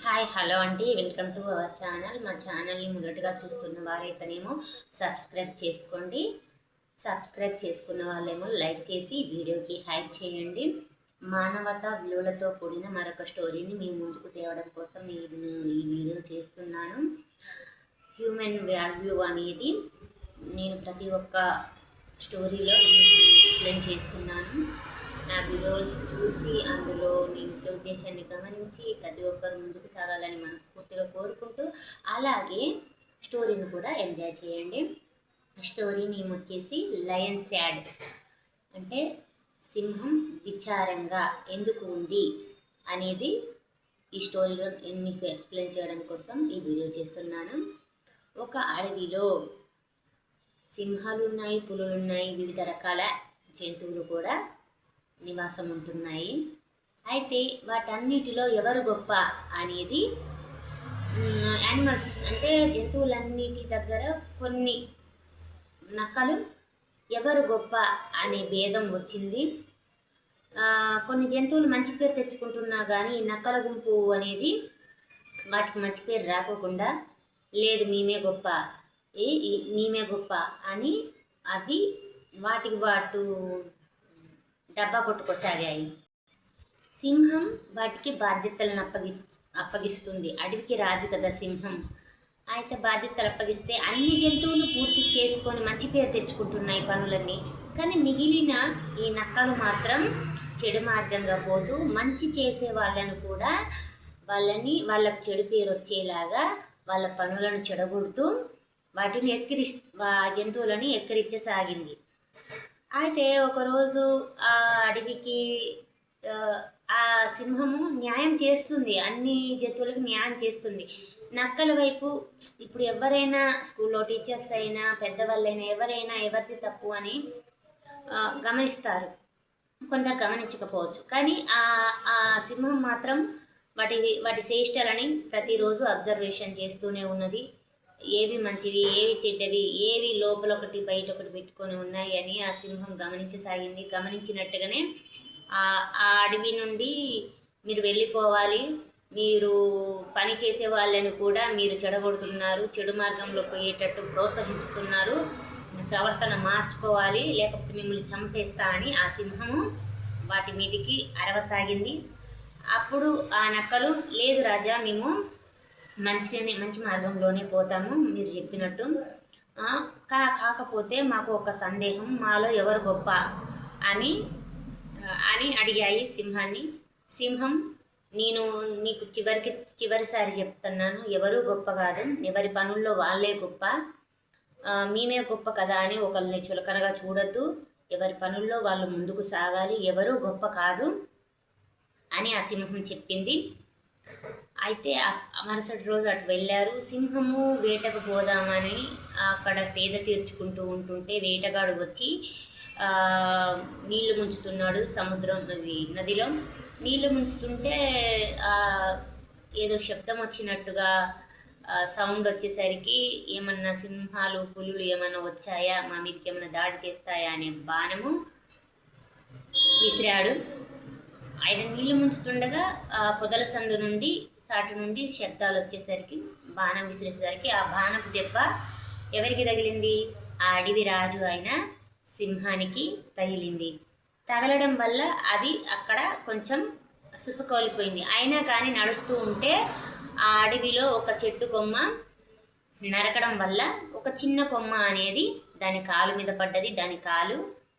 Hi hello అండి, welcome to our channel. మా ఛానల్ని మొదటిగా చూస్తున్న వారైతేనేమో సబ్స్క్రైబ్ చేసుకోండి. సబ్స్క్రైబ్ చేసుకున్న వాళ్ళేమో లైక్ చేసి వీడియోకి హైప్ చేయండి. మానవతా విలువలతో కూడిన మరొక స్టోరీని మీ ముందుకు తేవడం కోసం నేను ఈ వీడియో చేస్తున్నాను. హ్యూమన్ వాల్యూ అనేది నేను ప్రతి ఒక్క స్టోరీలో ఎక్స్ప్లెయిన్ చేస్తున్నాను. నా వీడియోస్ చూసి అందులో నేను ఉద్దేశాన్ని గమనించి ప్రతి ఒక్కరు ముందుకు సాగాలని మనస్ఫూర్తిగా కోరుకుంటూ, అలాగే స్టోరీని కూడా ఎంజాయ్ చేయండి. స్టోరీ నేమ్ వచ్చేసి లయన్ సాడ్, అంటే సింహం విచారంగా ఎందుకు ఉంది అనేది ఈ స్టోరీలో మీకు ఎక్స్ప్లెయిన్ చేయడం కోసం ఈ వీడియో చేస్తున్నాను. ఒక అడవిలో సింహాలున్నాయి, పులులున్నాయి, వివిధ రకాల జంతువులు కూడా నివాసం ఉంటున్నాయి. అయితే వాటన్నిటిలో ఎవరు గొప్ప అనేది యానిమల్స్ అంటే జంతువులన్నిటి దగ్గర కొన్ని నక్కలు ఎవరు గొప్ప అనే భేదం వచ్చింది. కొన్ని జంతువులు మంచి పేరు తెచ్చుకుంటున్నా కానీ నక్కల గుంపు అనేది వాటికి మంచి పేరు రాకోకుండా లేదు మేమే గొప్ప అని అవి వాటికి డబ్బా కొట్టుకోసాగాయి. సింహం వాటికి బాధ్యతలను అప్పగిస్తుంది. అడవికి రాజు కదా సింహం. అయితే బాధ్యతలు అప్పగిస్తే అన్ని జంతువులు పూర్తి చేసుకొని మంచి పేరు తెచ్చుకుంటున్నాయి పనులన్నీ. కానీ మిగిలిన ఈ నక్కలు మాత్రం చెడు మార్గంగా పోతూ మంచి చేసే వాళ్ళను కూడా వాళ్ళకు చెడు పేరు వచ్చేలాగా వాళ్ళ పనులను చెడగొడుతూ వాటిని జంతువులని ఎక్కిరించసాగింది. అయితే ఒకరోజు ఆ అడవికి ఆ సింహము న్యాయం చేస్తుంది, అన్ని జంతువులకు న్యాయం చేస్తుంది. నక్కల వైపు ఇప్పుడు ఎవరైనా స్కూల్లో టీచర్స్ అయినా పెద్దవాళ్ళైనా ఎవరైనా ఎవరిది తప్పు అని గమనిస్తారు, కొందరు గమనించకపోవచ్చు. కానీ ఆ సింహం మాత్రం వాటి చేష్టలని ప్రతిరోజు అబ్జర్వేషన్ చేస్తూనే ఉన్నది. ఏవి మంచివి, ఏవి చెడ్డవి, ఏవి లోపల ఒకటి బయట ఒకటి పెట్టుకొని ఉన్నాయి అని ఆ సింహం గమనించసాగింది. గమనించినట్టుగానే ఆ అడవి నుండి మీరు వెళ్ళిపోవాలి, మీరు పని చేసే వాళ్ళని కూడా మీరు చెడగొడుతున్నారు, చెడు మార్గంలో పోయేటట్టు ప్రోత్సహిస్తున్నారు, ప్రవర్తన మార్చుకోవాలి లేకపోతే మిమ్మల్ని చంపేస్తా అని ఆ సింహము వాటి మీదికి అరవసాగింది. అప్పుడు ఆ నక్కలు లేదు రాజా, మేము మంచి మార్గంలోనే పోతాము మీరు చెప్పినట్టు. కాకపోతే మాకు ఒక సందేహం, మాలో ఎవరు గొప్ప అని అడిగాయి సింహాన్ని. సింహం నేను నీకు చివరిసారి చెప్తున్నాను, ఎవరు గొప్ప కాదు, ఎవరి పనుల్లో వాళ్ళే గొప్ప, మేమే గొప్ప కదా అని ఒకరిని చులకనగా చూడొద్దు, ఎవరి పనుల్లో వాళ్ళు ముందుకు సాగాలి, ఎవరు గొప్ప కాదు అని ఆ సింహం చెప్పింది. అయితే మరుసటి రోజు అటు వెళ్ళారు. సింహము వేటకు పోదామని అక్కడ సేద తీర్చుకుంటూ ఉంటుంటే వేటగాడు వచ్చి నీళ్లు ముంచుతున్నాడు. నదిలో నీళ్లు ముంచుతుంటే ఏదో శబ్దం వచ్చినట్టుగా సౌండ్ వచ్చేసరికి ఏమన్నా సింహాలు పులులు ఏమన్నా వచ్చాయా, మా మీదకి ఏమన్నా దాడి చేస్తాయా అనే బాణము విసిరాడు. ఆయన నీళ్లు ముంచుతుండగా పొదల సందు నుండి సాటు నుండి శబ్దాలు వచ్చేసరికి బాణం విసిరేసరికి ఆ బాణపు దెబ్బ ఎవరికి తగిలింది? ఆ అడవి రాజు అయిన సింహానికి తగిలింది. తగలడం వల్ల అది అక్కడ కొంచెం సుఖ కోల్పోయింది. అయినా కానీ నడుస్తూ ఉంటే ఆ అడవిలో ఒక చెట్టు కొమ్మ నరకడం వల్ల ఒక చిన్న కొమ్మ అనేది దాని కాలు మీద పడ్డది. దాని కాలు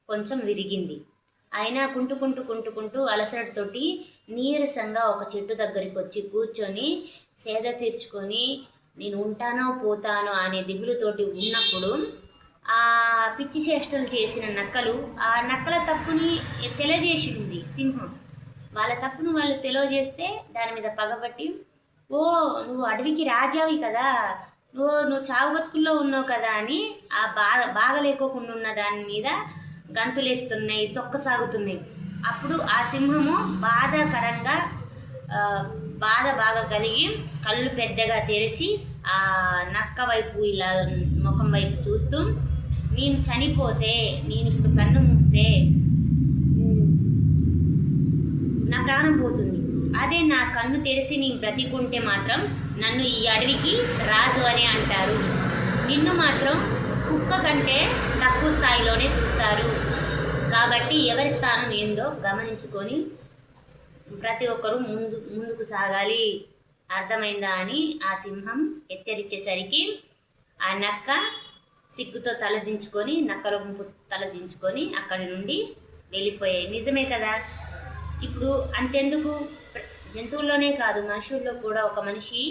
కొంచెం విరిగింది. అయినా కుంటుకుంటూ అలసటతోటి నీరసంగా ఒక చెట్టు దగ్గరికి వచ్చి కూర్చొని సేద తీర్చుకొని నేను ఉంటానో పోతానో అనే దిగులుతోటి ఉన్నప్పుడు ఆ పిచ్చి చేష్టలు చేసిన నక్కలు ఆ నక్కల తప్పుని తెలియజేసింది సింహం. వాళ్ళ తప్పును వాళ్ళు తెలియజేస్తే దాని మీద పగబట్టి, ఓ నువ్వు అడవికి రాజావి కదా, నువ్వు చావు బతుకుల్లో ఉన్నావు కదా అని ఆ బాగలేకోకుండా ఉన్న దాని మీద గంతులేస్తున్నాయి, తొక్కసాగుతున్నాయి. అప్పుడు ఆ సింహము బాగా కలిగి కళ్ళు పెద్దగా తెరిచి ఆ నక్క వైపు ఇలా ముఖం వైపు చూస్తూ, నేను చనిపోతే, నేను ఇప్పుడు కన్ను మూస్తే నా ప్రాణం పోతుంది, అదే నా కన్ను తెరిసి నీ బ్రతికుంటే మాత్రం నన్ను ఈ అడవికి రాజు అని అంటారు. నిన్ను మాత్రం కుక్క కంటే తక్కువ స్థాయిలోనే చూస్తారు. కాబట్టి ఎవరి స్థానం ఏందో గమనించుకొని ప్రతి ఒక్కరూ ముందుకు సాగాలి. అర్థమైందా అని ఆ సింహం హెచ్చరించేసరికి ఆ నక్క సిగ్గుతో తలదించుకొని, నక్కల గుంపు తలదించుకొని అక్కడి నుండి వెళ్ళిపోయాయి. నిజమే కదా. ఇప్పుడు అంతెందుకు, జంతువుల్లోనే కాదు మనుషుల్లో కూడా ఒక మనిషి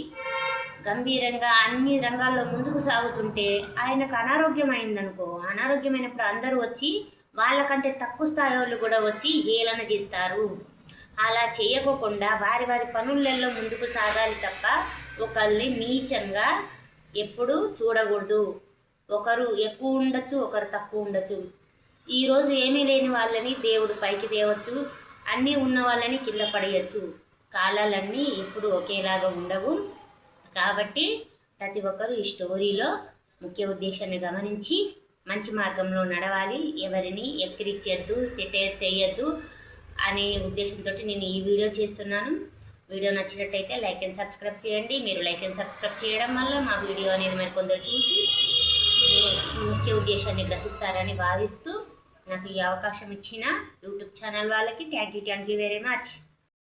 గంభీరంగా అన్ని రంగాల్లో ముందుకు సాగుతుంటే ఆయనకు అనారోగ్యం అయిందనుకో, అనారోగ్యమైనప్పుడు అందరూ వచ్చి వాళ్ళకంటే తక్కువ స్థాయి వాళ్ళు కూడా వచ్చి హేళన చేస్తారు. అలా చేయకోకుండా వారి వారి పనులలో ముందుకు సాగాలి తప్ప ఒకరిని నీచంగా ఎప్పుడూ చూడకూడదు. ఒకరు ఎక్కువ ఉండొచ్చు, ఒకరు తక్కువ ఉండొచ్చు. ఈరోజు ఏమీ లేని వాళ్ళని దేవుడు పైకి తేవచ్చు, అన్నీ ఉన్న వాళ్ళని కింద పడేయచ్చు. కాలాలన్నీ ఎప్పుడు ఒకేలాగా ఉండవు. కాబట్టి ప్రతి ఒక్కరూ ఈ స్టోరీలో ముఖ్య ఉద్దేశాన్ని గమనించి మంచి మార్గంలో నడవాలి. ఎవరిని ఎక్కిరించద్దు, సెటైర్ చేయొద్దు అనే ఉద్దేశంతో నేను ఈ వీడియో చేస్తున్నాను. వీడియో నచ్చినట్టయితే లైక్ అండ్ సబ్స్క్రైబ్ చేయండి. మీరు లైక్ అండ్ సబ్స్క్రైబ్ చేయడం వల్ల మా వీడియో అనేది మరికొందరు చూసి ముఖ్య ఉద్దేశాన్ని గ్రహిస్తారని భావిస్తూ నాకు ఈ అవకాశం ఇచ్చిన యూట్యూబ్ ఛానల్ వాళ్ళకి థ్యాంక్ యూ వెరీ మచ్.